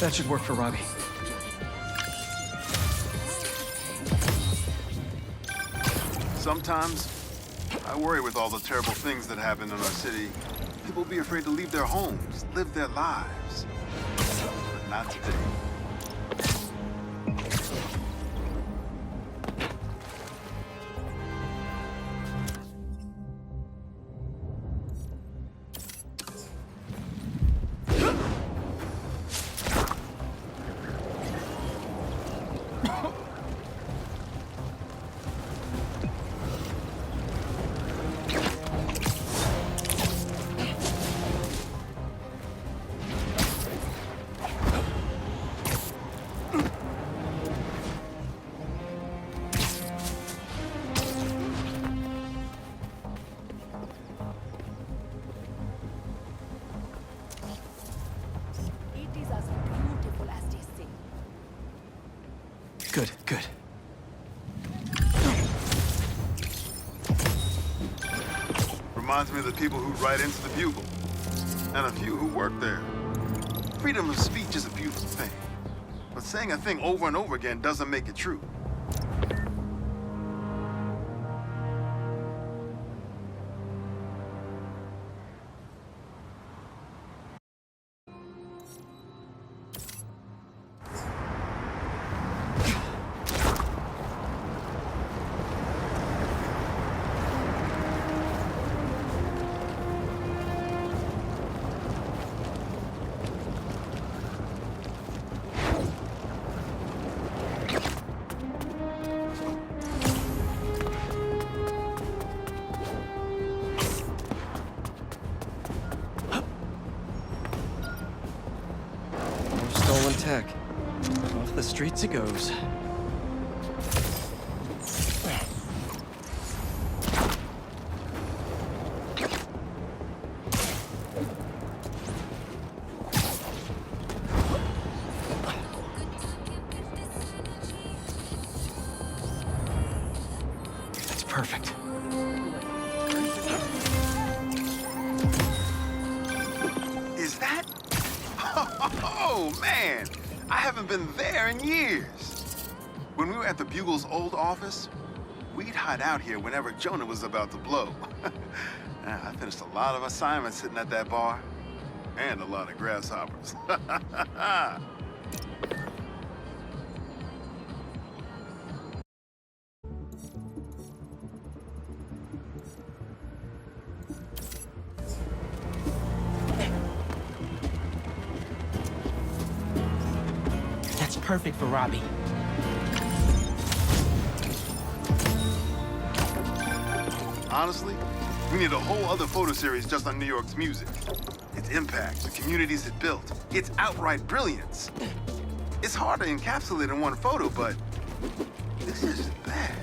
That should work for Robbie. Sometimes, I worry with all the terrible things that happen in our city. People be afraid to leave their homes, live their lives. But not today. Good, good. Reminds me of the people who write into the Bugle, and a few who work there. Freedom of speech is a beautiful thing, but saying a thing over and over again doesn't make it true. Stolen tech. Off the streets it goes. That's perfect. Is that? Oh, man! I haven't been there in years. When we were at the Bugle's old office, we'd hide out here whenever Jonah was about to blow. I finished a lot of assignments sitting at that bar, and a lot of grasshoppers. That's perfect for Robbie. Honestly, we need a whole other photo series just on New York's music. Its impact, the communities it built, its outright brilliance. It's hard to encapsulate in one photo, but this isn't bad.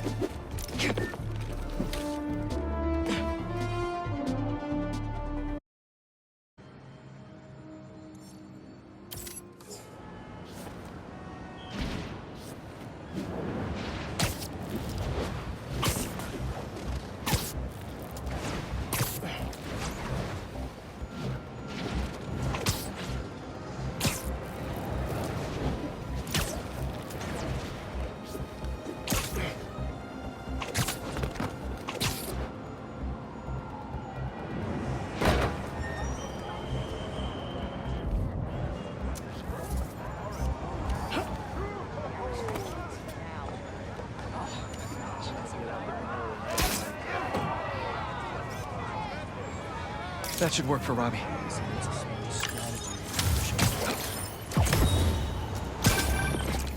That should work for Robbie.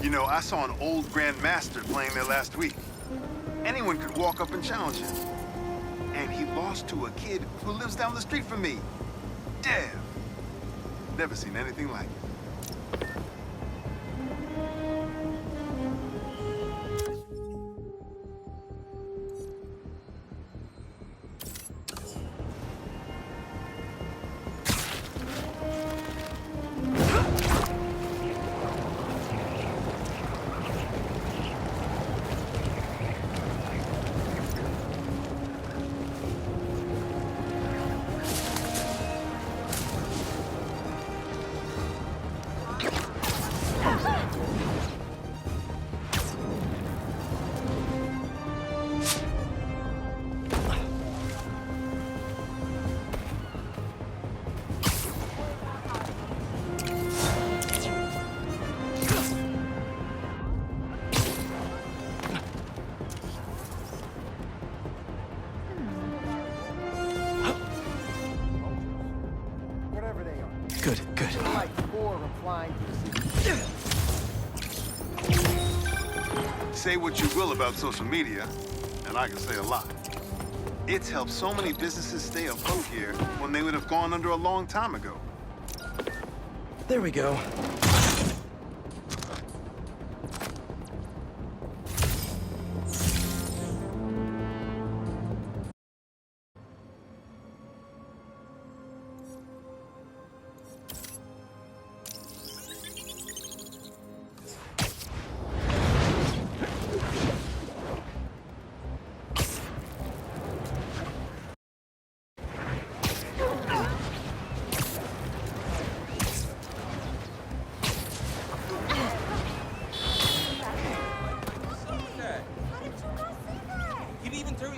You know, I saw an old Grand Master playing there last week. Anyone could walk up and challenge him. And he lost to a kid who lives down the street from me. Dev. Never seen anything like it. Say what you will about social media, and I can say a lot. It's helped so many businesses stay afloat here when they would have gone under a long time ago. There we go.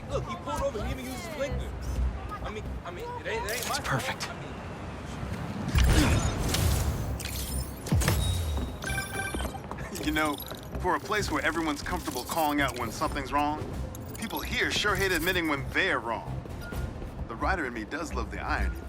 Look, he pulled over. He even used his blinker. I mean, it ain't my fault. Perfect. You know, for a place where everyone's comfortable calling out when something's wrong, people here sure hate admitting when they're wrong. The writer in me does love the irony, though.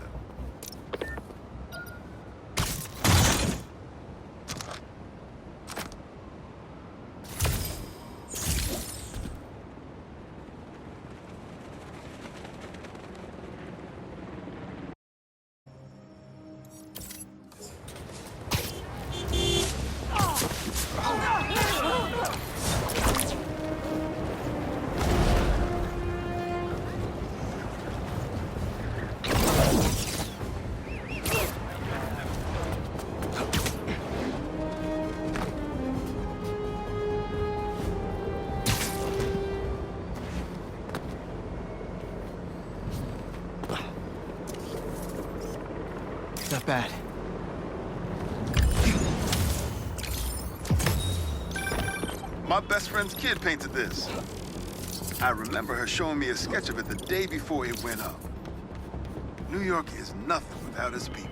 Not bad. My best friend's kid painted this. I remember her showing me a sketch of it the day before it went up. New York is nothing without its people.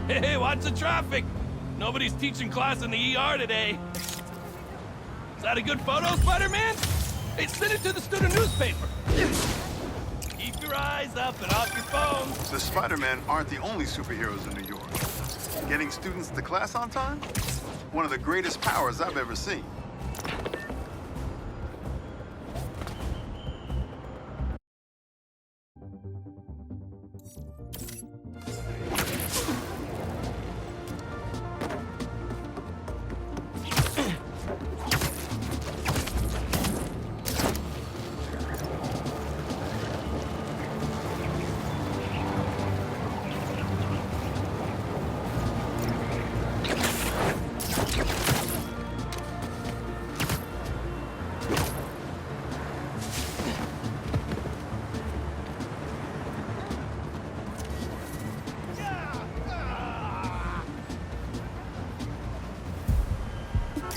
Hey, watch the traffic! Nobody's teaching class in the ER today. Is that a good photo, Spiderman? Hey, send it to the student newspaper. Keep your eyes up and off your phones. The Spider-Men aren't the only superheroes in New York. Getting students to class on time? One of the greatest powers I've ever seen.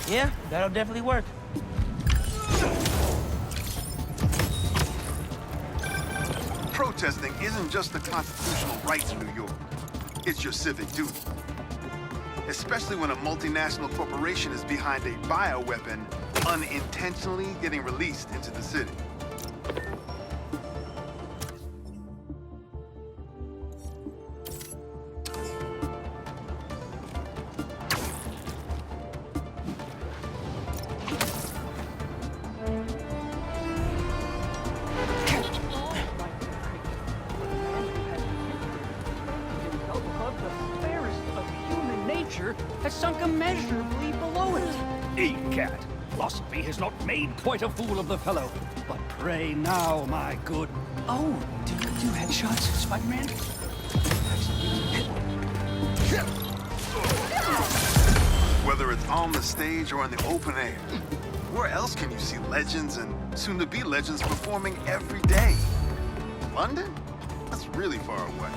Yeah, that'll definitely work. Protesting isn't just a constitutional right in New York. It's your civic duty. Especially when a multinational corporation is behind a bioweapon unintentionally getting released into the city. Has sunk immeasurably below it. Egad, philosophy has not made quite a fool of the fellow. But pray now, my good. Oh, do you do headshots, Spider-Man? Whether it's on the stage or in the open air, where else can you see legends and soon-to-be legends performing every day? London? That's really far away.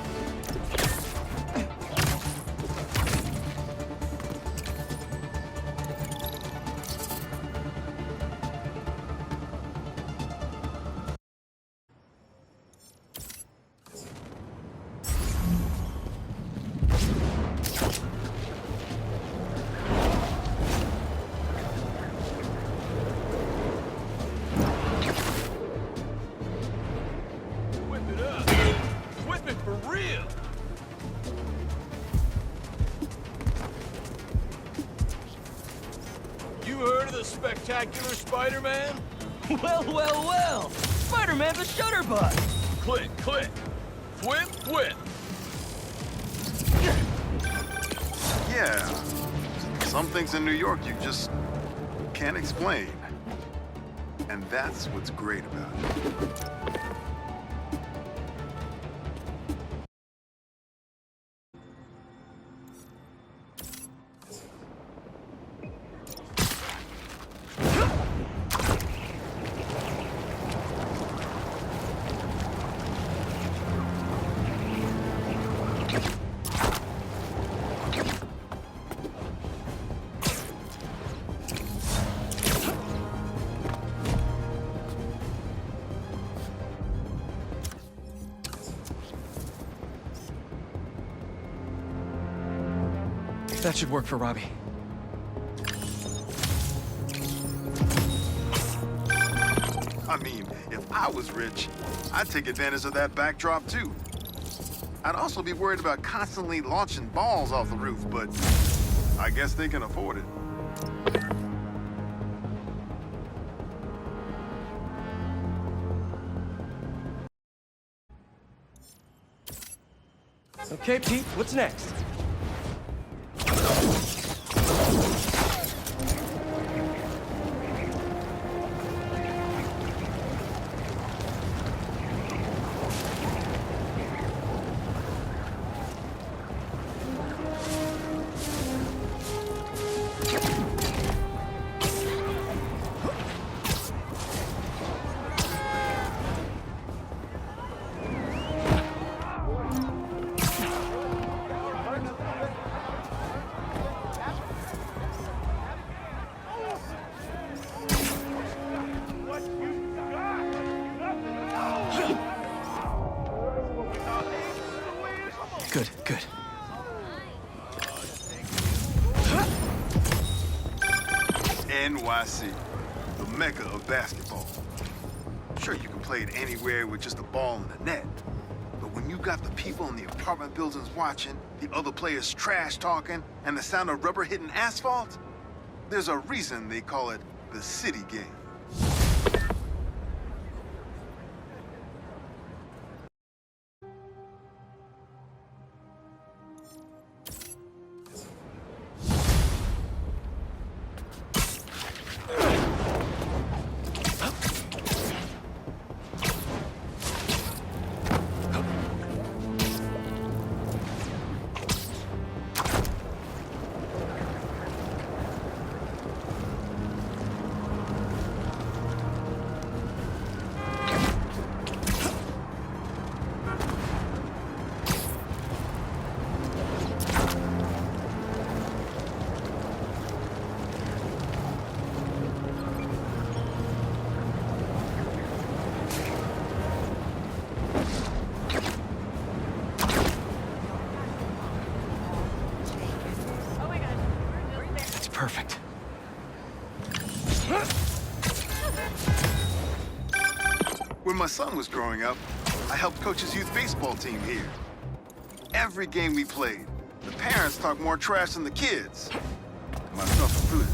of the spectacular Spider-Man? Well, well, well! Spider-Man's a shutterbug! Click, click. Whip, whip. Yeah. Some things in New York you just can't explain. And that's what's great about it. That should work for Robbie. I mean, if I was rich, I'd take advantage of that backdrop too. I'd also be worried about constantly launching balls off the roof, but I guess they can afford it. Okay, Pete, what's next? Good, good. NYC, the mecca of basketball. Sure, you can play it anywhere with just a ball and a net. But when you got the people in the apartment buildings watching, the other players trash talking, and the sound of rubber hitting asphalt, there's a reason they call it the city game. Perfect. When my son was growing up, I helped coach his youth baseball team here. Every game we played, the parents talked more trash than the kids, myself included.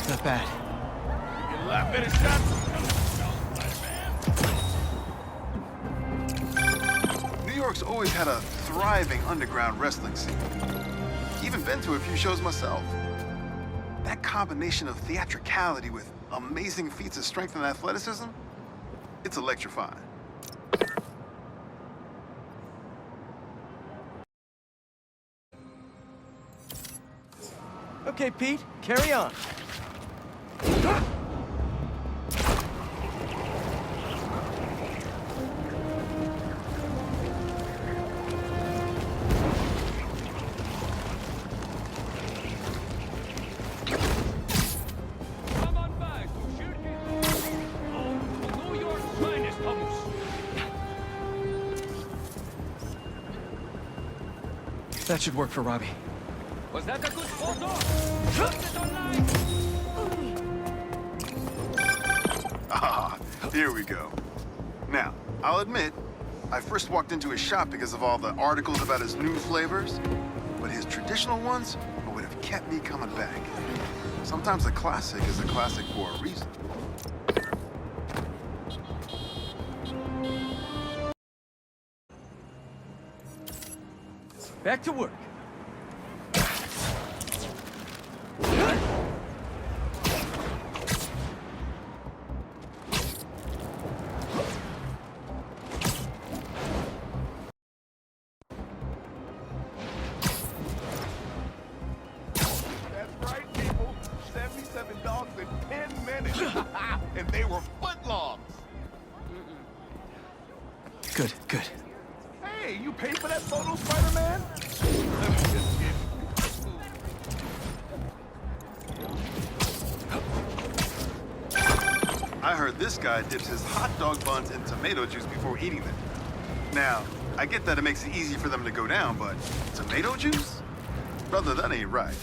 Not bad. You get a lot better shots. New York's always had a thriving underground wrestling scene. Even been to a few shows myself. That combination of theatricality with amazing feats of strength and athleticism, it's electrifying. Okay, Pete, carry on. That should work for Robbie. Was that a good photo? Post it online! Ah, here we go. Now, I'll admit, I first walked into his shop because of all the articles about his new flavors, but his traditional ones would have kept me coming back. Sometimes a classic is a classic for a reason. Back to work. That's right, people. 77 dogs in 10 minutes. And they were footlongs. Good, good. Hey, you paid for that photo, Spider-Man? Let me just get... I heard this guy dips his hot dog buns in tomato juice before eating them. Now, I get that it makes it easy for them to go down, but tomato juice? Brother, that ain't right.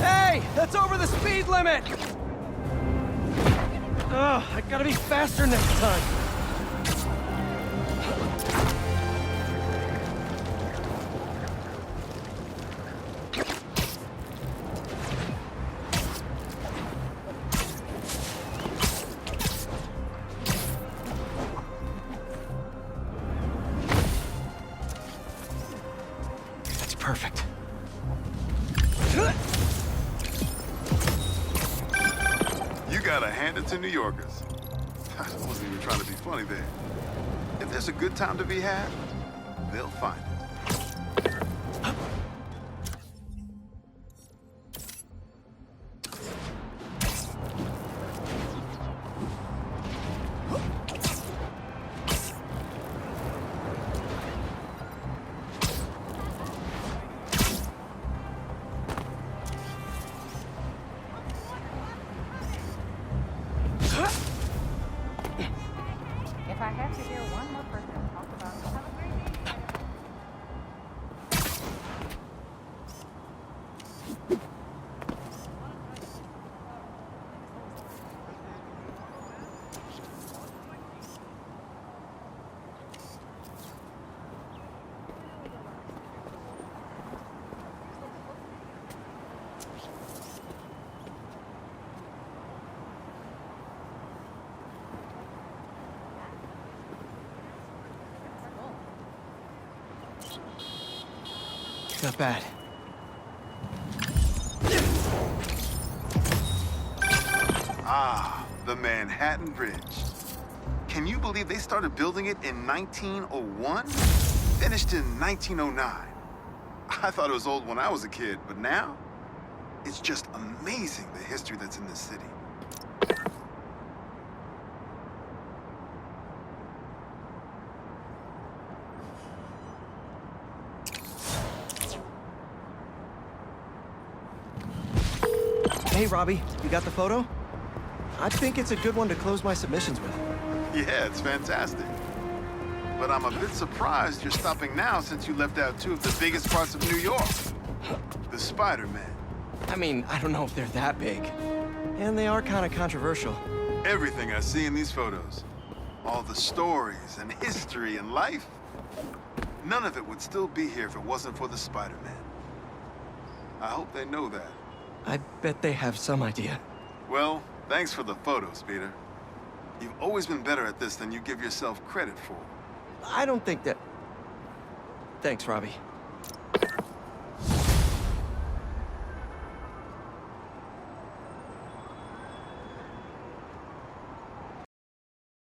Hey, that's over the speed limit! Oh, I gotta be faster next time. That's perfect. You gotta hand it to New Yorkers. I wasn't even trying to be funny there. If there's a good time to be had, they'll find it. If I have to hear one more person talk about celebrating, Not bad. Ah, the Manhattan Bridge. Can you believe they started building it in 1901? Finished in 1909. I thought it was old when I was a kid, but now, it's just amazing the history that's in this city. Hey, Robbie, you got the photo? I think it's a good one to close my submissions with. Yeah, it's fantastic. But I'm a bit surprised you're stopping now since you left out two of the biggest parts of New York. The Spider-Man. I mean, I don't know if they're that big. And they are kind of controversial. Everything I see in these photos. All the stories and history and life. None of it would still be here if it wasn't for the Spider-Man. I hope they know that. I bet they have some idea. Well, thanks for the photos, Peter. You've always been better at this than you give yourself credit for. I don't think that... Thanks, Robbie.